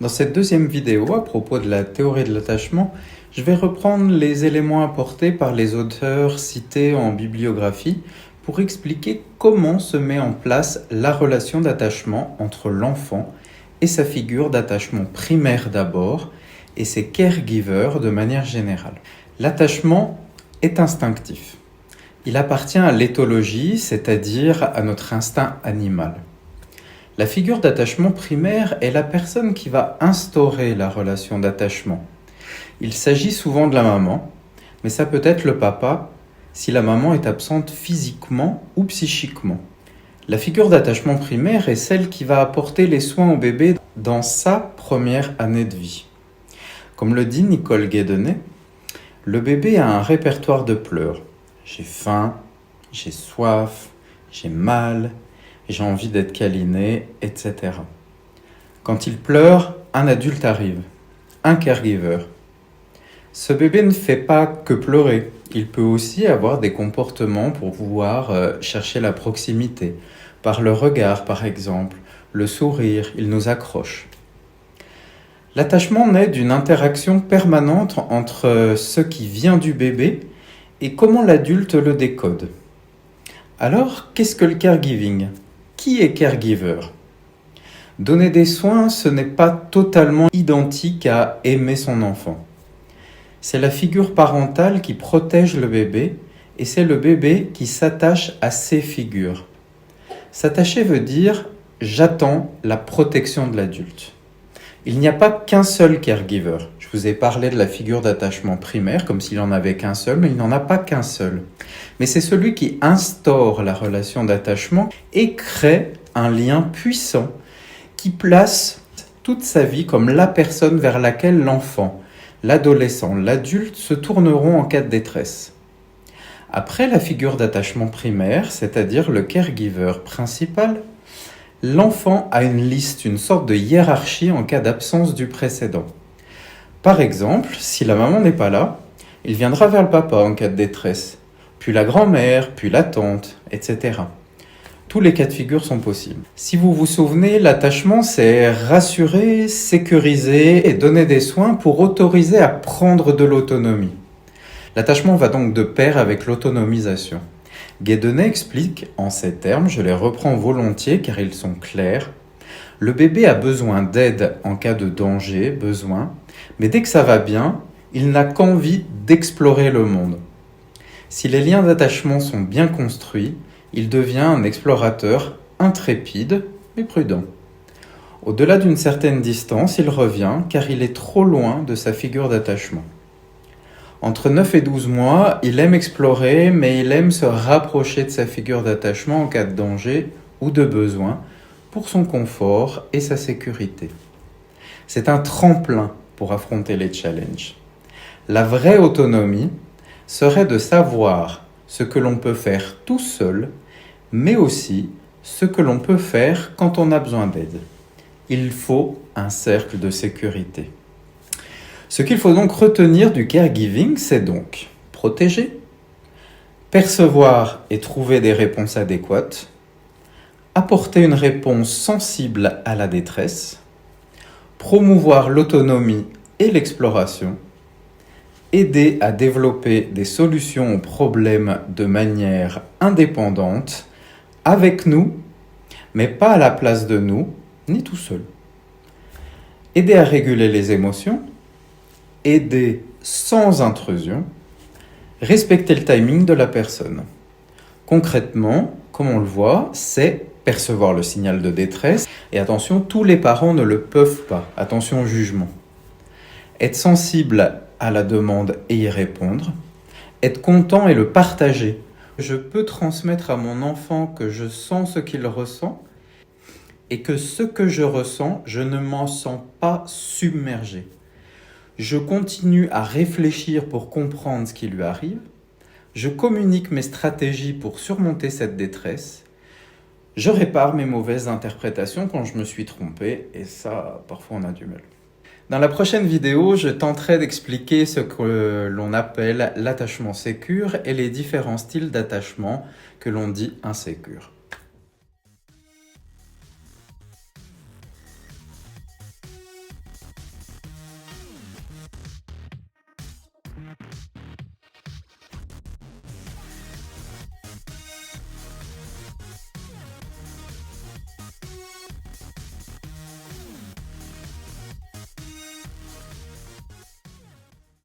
Dans cette deuxième vidéo, à propos de la théorie de l'attachement, je vais reprendre les éléments apportés par les auteurs cités en bibliographie pour expliquer comment se met en place la relation d'attachement entre l'enfant et sa figure d'attachement primaire d'abord et ses caregivers de manière générale. L'attachement est instinctif. Il appartient à l'éthologie, c'est-à-dire à notre instinct animal. La figure d'attachement primaire est la personne qui va instaurer la relation d'attachement. Il s'agit souvent de la maman, mais ça peut être le papa si la maman est absente physiquement ou psychiquement. La figure d'attachement primaire est celle qui va apporter les soins au bébé dans sa première année de vie. Comme le dit Nicole Guédenay, le bébé a un répertoire de pleurs. J'ai faim, j'ai soif, j'ai mal, j'ai envie d'être câliné, etc. Quand il pleure, un adulte arrive, un caregiver. Ce bébé ne fait pas que pleurer, il peut aussi avoir des comportements pour pouvoir chercher la proximité. Par le regard par exemple, le sourire, il nous accroche. L'attachement naît d'une interaction permanente entre ce qui vient du bébé et comment l'adulte le décode. Alors, qu'est-ce que le caregiving ? Qui est caregiver ? Donner des soins, ce n'est pas totalement identique à aimer son enfant. C'est la figure parentale qui protège le bébé et c'est le bébé qui s'attache à ces figures. S'attacher veut dire « j'attends la protection de l'adulte ». Il n'y a pas qu'un seul caregiver. Je vous ai parlé de la figure d'attachement primaire comme s'il n'en avait qu'un seul, mais il n'en a pas qu'un seul. Mais c'est celui qui instaure la relation d'attachement et crée un lien puissant qui place toute sa vie comme la personne vers laquelle l'enfant, l'adolescent, l'adulte se tourneront en cas de détresse. Après la figure d'attachement primaire, c'est-à-dire le caregiver principal, l'enfant a une liste, une sorte de hiérarchie en cas d'absence du précédent. Par exemple, si la maman n'est pas là, il viendra vers le papa en cas de détresse, puis la grand-mère, puis la tante, etc. Tous les cas de figure sont possibles. Si vous vous souvenez, l'attachement, c'est rassurer, sécuriser et donner des soins pour autoriser à prendre de l'autonomie. L'attachement va donc de pair avec l'autonomisation. Guédenay explique, en ces termes, je les reprends volontiers car ils sont clairs, le bébé a besoin d'aide en cas de danger, mais dès que ça va bien, il n'a qu'envie d'explorer le monde. Si les liens d'attachement sont bien construits, il devient un explorateur intrépide mais prudent. Au-delà d'une certaine distance, il revient car il est trop loin de sa figure d'attachement. Entre 9 et 12 mois, il aime explorer, mais il aime se rapprocher de sa figure d'attachement en cas de danger ou de besoin pour son confort et sa sécurité. C'est un tremplin pour affronter les challenges. La vraie autonomie serait de savoir ce que l'on peut faire tout seul, mais aussi ce que l'on peut faire quand on a besoin d'aide. Il faut un cercle de sécurité. Ce qu'il faut donc retenir du caregiving, c'est donc protéger, percevoir et trouver des réponses adéquates, apporter une réponse sensible à la détresse, promouvoir l'autonomie et l'exploration, aider à développer des solutions aux problèmes de manière indépendante, avec nous, mais pas à la place de nous, ni tout seul. Aider à réguler les émotions, aider sans intrusion, respecter le timing de la personne. Concrètement, comme on le voit, c'est percevoir le signal de détresse. Et attention, tous les parents ne le peuvent pas. Attention au jugement. Être sensible à la demande et y répondre. Être content et le partager. Je peux transmettre à mon enfant que je sens ce qu'il ressent et que ce que je ressens, je ne m'en sens pas submergé. Je continue à réfléchir pour comprendre ce qui lui arrive. Je communique mes stratégies pour surmonter cette détresse. Je répare mes mauvaises interprétations quand je me suis trompé, et ça, parfois on a du mal. Dans la prochaine vidéo, je tenterai d'expliquer ce que l'on appelle l'attachement sécure et les différents styles d'attachement que l'on dit insécure.